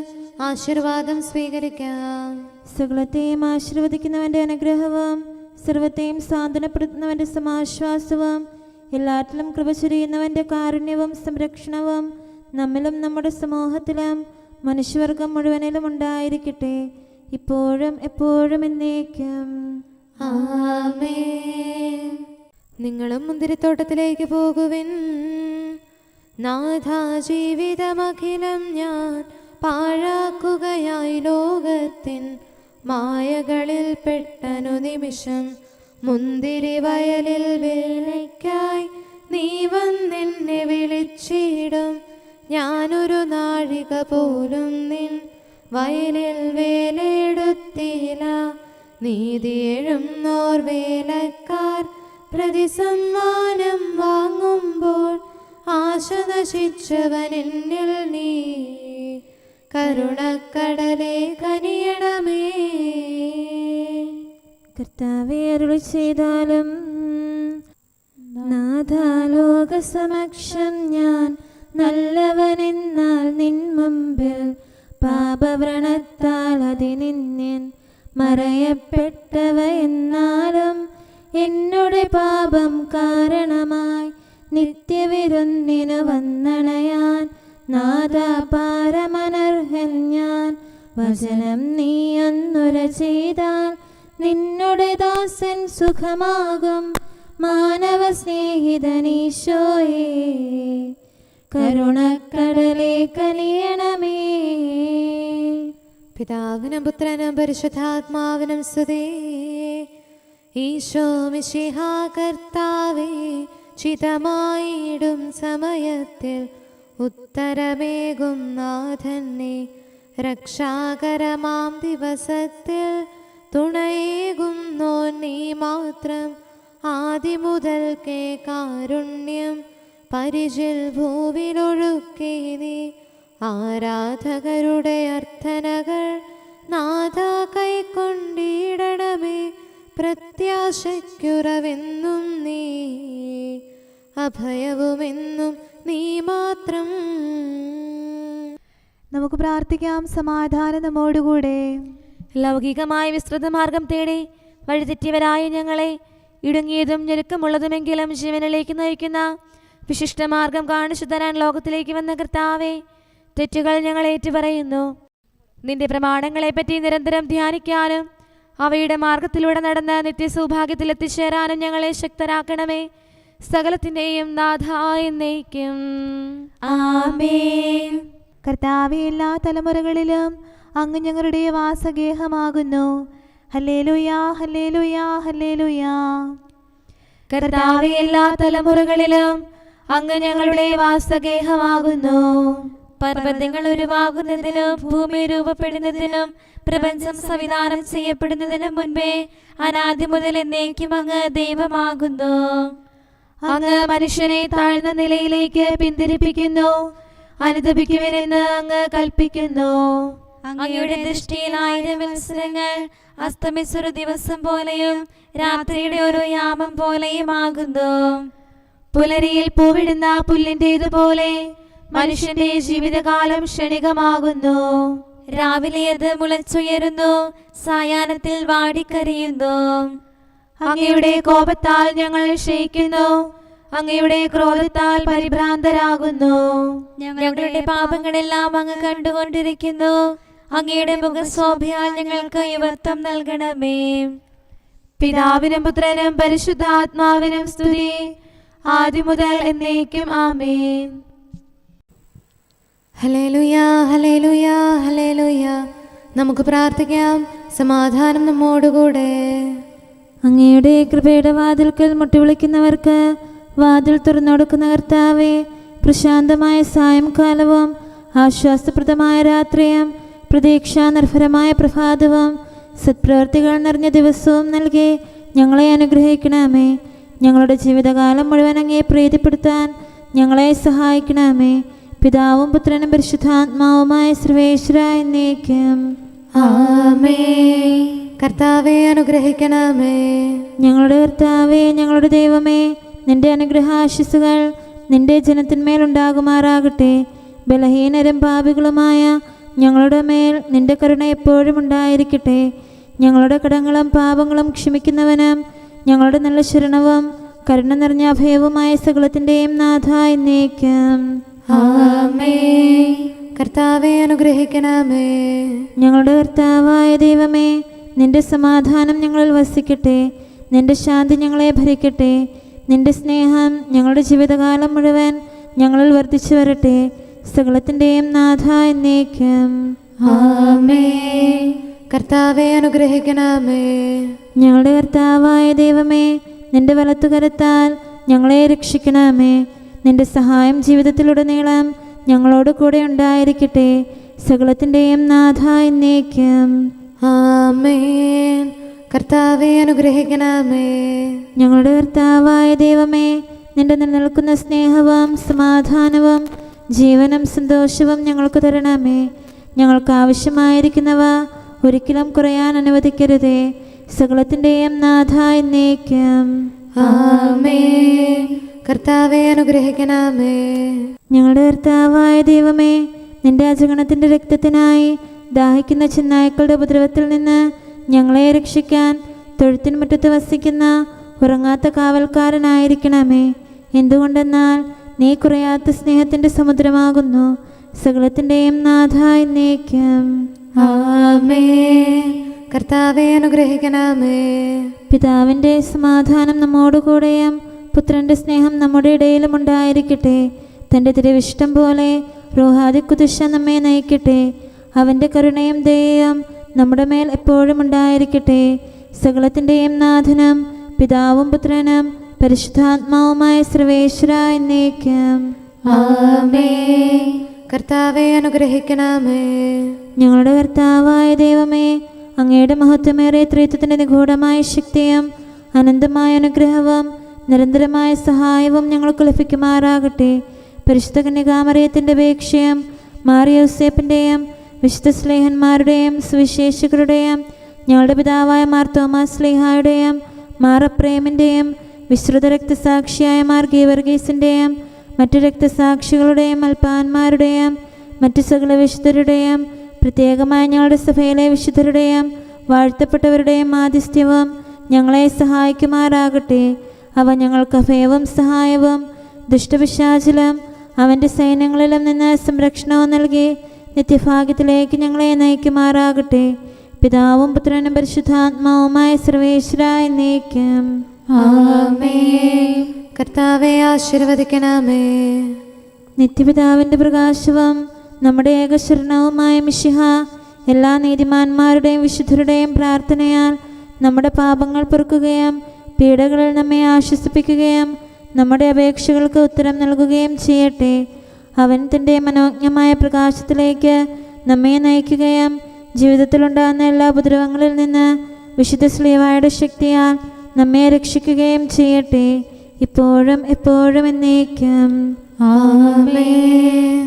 ആശീർവാദം സ്വീകരിക്കാം. സകലത്തെയും ആശീർവദിക്കുന്നവന്റെ അനുഗ്രഹവും സർവത്തെയും സാന്ത്വനപ്പെടുത്തുന്നവന്റെ സമാശ്വാസവും എല്ലാറ്റിലും കൃപ ചൊരിയുന്നവന്റെ കാരുണ്യവും സംരക്ഷണവും നമ്മിലും നമ്മുടെ സമൂഹത്തിലും മനുഷ്യവർഗം മുഴുവനിലും ഉണ്ടായിരിക്കട്ടെ, ഇപ്പോഴും എപ്പോഴും എന്നേക്കും. ആമേൻ. നിങ്ങളും മുന്തിരിത്തോട്ടത്തിലേക്ക് പോകുവിൻ. നാഥാ, ജീവിതമഖിലം ഞാൻ പാഴാക്കുകയായി ലോകത്തിൻ മായകളിൽ പെട്ടനു നിമിഷം. മുന്തിരി വയലിൽ വേലയ്ക്കായി നീ വന്നെന്നെ വിളിച്ചിടും. ഞാനൊരു നാഴിക പോലും നിൻ വയലിൽ വേലെടുത്തില്ല. നീതിയെഴുന്നോർ വേലക്കാർ പ്രതിസമ്മാനം വാങ്ങുമ്പോൾ ആശ നശിച്ചവൻ എന്നിൽ നീ കരുണക്കടലേ കനിയണമേ. കർത്താവേ, അരുളി ചെയ്താലും നാഥാ, ലോകസമക്ഷം ഞാൻ നല്ലവനെന്നാൽ നിൻ മുമ്പിൽ പാപവ്രണത്താൽ അതിനിന്യൻ മറയപ്പെട്ടവ എന്നാലും എന്നോട് പാപം കാരണമായി നിത്യവിരുന്നിനു വന്നണയാൻ നാഥാ, പാരമനർഹൻ ഞാൻ. വചനം നീ ഒന്നുര ചെയ്താൽ നിന്നോട് ദാസൻ സുഖമാകും. മാനവ സ്നേഹിതനീശോയേ, കരുണക്കടലേ കനിയണമേ. പിതാവിനും പുത്രനും പരിശുദ്ധാത്മാവിനും സ്തുതി. ഈശോ മിശിഹാ കർത്താവേ, ചിതമായിടും സമയത്തിൽ ഉത്തരമേകും നാഥനെ രക്ഷാകരമാം ദിവസത്തിൽ തുണയേകുന്നോ നീ മാത്രം. ആദിമുതൽക്കേ കാരുണ്യം പരിചിൽ ഭൂവിലൊഴുക്കി നീ. ആരാധകരുടെ അർത്ഥനകൾ നാഥ കൈക്കൊണ്ടിടണമേ. പ്രത്യാശയ്ക്കുറവെന്നും നീ, അഭയവുമെന്നും നീ മാത്രം. നമുക്ക് പ്രാർത്ഥിക്കാം. സമാധാനം നമ്മോടുകൂടെ. ലൗകികമായ വിസ്തൃത മാർഗം തേടി വഴിതെറ്റിയവരായ ഞങ്ങളെ ഇടുങ്ങിയതും ഞെരുക്കമുള്ളതുമെങ്കിലും ജീവനിലേക്ക് നയിക്കുന്ന വിശിഷ്ട മാർഗം കാണിച്ചു തരാൻ ലോകത്തിലേക്ക് വന്ന കർത്താവേ, തെറ്റുകൾ ഞങ്ങൾ ഏറ്റുപറയുന്നു. നിന്റെ പ്രമാണങ്ങളെപ്പറ്റി നിരന്തരം ധ്യാനിക്കാനും അവയുടെ മാർഗത്തിലൂടെ നടന്ന് നിത്യസൗഭാഗ്യത്തിൽ എത്തിച്ചേരാനും ഞങ്ങളെ ശക്തരാക്കണമേ. സകലത്തിൻ്റെയും നാഥായ എന്നേക്കും ആമേൻ. കർത്താവേ, എല്ലാ തലമുറകളിലും അങ്ങ് ഞങ്ങളുടെ വാസഗേഹമാകുന്നു. ഹല്ലേലൂയാ, ഹല്ലേലൂയാ, ഹല്ലേലൂയാ. കർത്താവേ, എല്ലാ തലമുറകളിലും അങ്ങ് ഞങ്ങളുടെ വാസഗേഹമാകുന്നു. പർവ്വതങ്ങൾ ഉരുവാകുന്നതിനും ഭൂമി രൂപപ്പെടുന്നതിനും പ്രപഞ്ചം സംവിധാനം ചെയ്യപ്പെടുന്നതിനും മുൻപേ അനാദി മുതൽ എന്നേക്കും അങ്ങ് ദൈവമാകുന്നു. അങ്ങ് മനുഷ്യനെ താഴ്ന്ന നിലയിലേക്ക് പിന്തിരിപ്പിക്കുന്നു. അനുദപിക്കുമെന്ന് അങ്ങ് കൽപ്പിക്കുന്നു. അങ്ങയുടെ ദൃഷ്ടിയിൽ 1000 വത്സരങ്ങൾ അസ്തമിച്ചൊരു ദിവസം പോലെയും രാത്രിയുടെ ഒരു യാമം പോലെയുമാകുന്നു. പുലരിയിൽ പൂവിടുന്ന പുല്ലിൻ്റെതുപോലെ മനുഷ്യന്റെ ജീവിതകാലം ക്ഷണികമാകുന്നു. രാവിലെ അത് മുളച്ചുയരുന്നു, സായാഹ്നത്തിൽ വാടിക്കരിയുന്നു. അങ്ങയുടെ കോപത്താൽ ഞങ്ങൾ ക്ഷയിക്കുന്നു, അങ്ങയുടെ ക്രോധത്താൽ പരിഭ്രാന്തരാകുന്നു. ഞങ്ങളുടെ പാപങ്ങളെല്ലാം അങ്ങ് കണ്ടുകൊണ്ടിരിക്കുന്നു. അങ്ങയുടെ മുഖശോഭയാൽ ഞങ്ങൾക്ക് യുവത്വം നൽകണമേ. പിതാവിനും പുത്രനും പരിശുദ്ധാത്മാവിനും സ്തുതി, ആദ്യം മുതൽ എന്നേക്കും ആമേൻ. ഹല്ലേലൂയാ, ഹല്ലേലൂയാ, ഹല്ലേലൂയാ. നമുക്ക് പ്രാർത്ഥിക്കാം. സമാധാനം നമ്മോടുകൂടെ. അങ്ങയുടെ കൃപയുടെ വാതിൽക്കൽ മുട്ടിവിളിക്കുന്നവർക്ക് വാതിൽ തുറന്നുകൊടുക്കുന്ന കർത്താവേ, പ്രശാന്തമായ സായംകാലവും ആശ്വാസപ്രദമായ രാത്രിയും പ്രതീക്ഷാനിർഭരമായ പ്രഭാതവും സത്പ്രവർത്തികൾ നിറഞ്ഞ ദിവസവും നൽകി ഞങ്ങളെ അനുഗ്രഹിക്കണമേ. ഞങ്ങളുടെ ജീവിതകാലം മുഴുവൻ അങ്ങയെ പ്രീതിപ്പെടുത്താൻ ഞങ്ങളെ സഹായിക്കണമേ. പിതാവും പുത്രനും പരിശുദ്ധാത്മാവുമായ സർവേശ്വരായ എന്നേക്കും ആമേൻ. കർത്താവേ, അനുഗ്രഹിക്കണമേ. ഞങ്ങളുടെ കർത്താവേ, ഞങ്ങളുടെ ദൈവമേ, നിന്റെ അനുഗ്രഹാശിസുകൾ നിന്റെ ജനത്തിന്മേലുണ്ടാകുമാറാകട്ടെ. ബലഹീനരും പാപികളുമായ ഞങ്ങളുടെ മേൽ നിന്റെ കരുണ എപ്പോഴും ഉണ്ടായിരിക്കട്ടെ. ഞങ്ങളുടെ കടങ്ങളും പാപങ്ങളും ക്ഷമിക്കുന്നവനും ഞങ്ങളുടെ നല്ല ശരണവും കരുണ നിറഞ്ഞ അഭയവുമായ സകലത്തിൻ്റെയും നാഥ എന്നേക്കും ആമേൻ. കർത്താവേ, അനുഗ്രഹിക്കണമേ. ഞങ്ങളുടെ കർത്താവായ ദൈവമേ, നിന്റെ സമാധാനം ഞങ്ങളിൽ വസിക്കട്ടെ. നിന്റെ ശാന്തി ഞങ്ങളെ ഭരിക്കട്ടെ. നിന്റെ സ്നേഹം ഞങ്ങളുടെ ജീവിതകാലം മുഴുവൻ ഞങ്ങളിൽ വർദ്ധിച്ചു വരട്ടെ. സകലത്തിൻ്റെയും നാഥ എന്നേക്കും ആമേൻ. കർത്താവേ, അനുഗ്രഹിക്കണമേ. ഞങ്ങളുടെ കർത്താവായ ദൈവമേ, നിന്റെ വലത്തുകരത്താൽ ഞങ്ങളെ രക്ഷിക്കണമേ. നിന്റെ സഹായം ജീവിതത്തിലുടനീളം ഞങ്ങളോട് കൂടെ ഉണ്ടായിരിക്കട്ടെ. സകലത്തിൻ്റെയും നാഥ എന്നേക്കും ആമേൻ. കർത്താവേ, അനുഗ്രഹിക്കണമേ. ഞങ്ങളുടെ കർത്താവായ ദൈവമേ, നിന്റെ നിലനിൽക്കുന്ന സ്നേഹവും സമാധാനവും ജീവനും സന്തോഷവും ഞങ്ങൾക്ക് തരണമേ. ഞങ്ങൾക്ക് ആവശ്യമായിരിക്കുന്നവ ഒരിക്കലും കുറയാൻ അനുവദിക്കരുതേ. സകലത്തിൻ്റെയും നാഥ എന്നേക്കും ആമേൻ. കർത്താവേ, അനുഗ്രഹിക്കണമേ. ഞങ്ങളുടെ കർത്താവായ ദൈവമേ, നിന്റെ അജഗണത്തിൻ്റെ രക്തത്തിനായി ദാഹിക്കുന്ന ചെന്നായ്ക്കളുടെ ഉപദ്രവത്തിൽ നിന്ന് ഞങ്ങളെ രക്ഷിക്കാൻ തൊഴുത്തിൻ മുറ്റത്ത് വസിക്കുന്ന ഉറങ്ങാത്ത കാവൽക്കാരനായിരിക്കണമേ. എന്തുകൊണ്ടെന്നാൽ നീ കുറയാത്ത സ്നേഹത്തിൻ്റെ സമുദ്രമാകുന്നു. സകലത്തിൻ്റെയും നാഥ എന്നേക്കും ആമേൻ. കർത്താവേ, അനുഗ്രഹിക്കണമേ. പിതാവിൻ്റെ സമാധാനം നമ്മോടുകൂടെയും പുത്രൻ്റെ സ്നേഹം നമ്മുടെ ഇടയിലും ഉണ്ടായിരിക്കട്ടെ. തൻ്റെ തിരുവിഷ്ടം പോലെ റൂഹാദിക്കുദിശ നമ്മെ നയിക്കട്ടെ. അവൻ്റെ കരുണയും ദയയും നമ്മുടെ മേൽ എപ്പോഴും ഉണ്ടായിരിക്കട്ടെ. സകലത്തിൻ്റെയും നാഥനും പിതാവും പുത്രനും പരിശുദ്ധാത്മാവുമായ സർവേശ്വര എന്നേക്കും ആമേൻ. കർത്താവെ അനുഗ്രഹിക്കണമേ. ഞങ്ങളുടെ കർത്താവായ ദൈവമേ, അങ്ങയുടെ മഹത്വമേറിയ ത്രിത്വത്തിന്റെ നിഗൂഢമായ ശക്തിയും അനന്തമായ അനുഗ്രഹവും നിരന്തരമായ സഹായവും ഞങ്ങൾക്ക് ലഭിക്കുമാറാകട്ടെ. പരിശുദ്ധ കന്യകാമറിയത്തിൻ്റെ അപേക്ഷയും മാറിയോസേപ്പിൻ്റെയും വിശുദ്ധ സ്ലേഹന്മാരുടെയും സുവിശേഷകരുടെയും ഞങ്ങളുടെ പിതാവായ മാർ തോമാസ് സ്ലീഹായുടെയും മാർ അപ്രേമിൻ്റെയും വിശ്രുത രക്തസാക്ഷിയായ മാർ ഗീവർഗീസിൻ്റെയും മറ്റു രക്തസാക്ഷികളുടെയും അൽപ്പാന്മാരുടെയും മറ്റു സകല വിശുദ്ധരുടെയും പ്രത്യേകമായ ഞങ്ങളുടെ സഭയിലെ വിശുദ്ധരുടെയും വാഴ്ത്തപ്പെട്ടവരുടെയും മാധ്യസ്ഥ്യവും ഞങ്ങളെ സഹായിക്കുമാറാകട്ടെ. അവ ഞങ്ങൾക്ക് അഭയവും സഹായവും ദുഷ്ടപിശാചിലും അവൻ്റെ സൈന്യങ്ങളിലും നിന്ന് സംരക്ഷണവും നൽകി നിത്യഭാഗ്യത്തിലേക്ക് ഞങ്ങളെ നയിക്കുമാറാകട്ടെ. പിതാവും പുത്രനും പരിശുദ്ധാത്മാവുമായ സർവേശ്വരായ എന്നേക്കും. ആമേൻ. കർത്താവെ ആശീർവദിക്കണമേ. നിത്യപിതാവിൻ്റെ പ്രകാശവും നമ്മുടെ ഏകശരണവുമായ മിശിഹ എല്ലാ നീതിമാന്മാരുടെയും വിശുദ്ധരുടെയും പ്രാർത്ഥനയാൽ നമ്മുടെ പാപങ്ങൾ പൊറുക്കുകയും പീഡകളിൽ നമ്മെ ആശ്വസിപ്പിക്കുകയും നമ്മുടെ അപേക്ഷകൾക്ക് ഉത്തരം നൽകുകയും ചെയ്യട്ടെ. അവൻ തൻ്റെ മനോജ്ഞമായ പ്രകാശത്തിലേക്ക് നമ്മെ നയിക്കുകയും ജീവിതത്തിലുണ്ടാകുന്ന എല്ലാ ഉപദ്രവങ്ങളിൽ നിന്ന് വിശുദ്ധ ശ്ലീഹായുടെ ശക്തിയാൽ നമ്മെ രക്ഷിക്കുകയും ചെയ്യട്ടെ, ഇപ്പോഴും എപ്പോഴും എന്നേക്കും. ആമേൻ.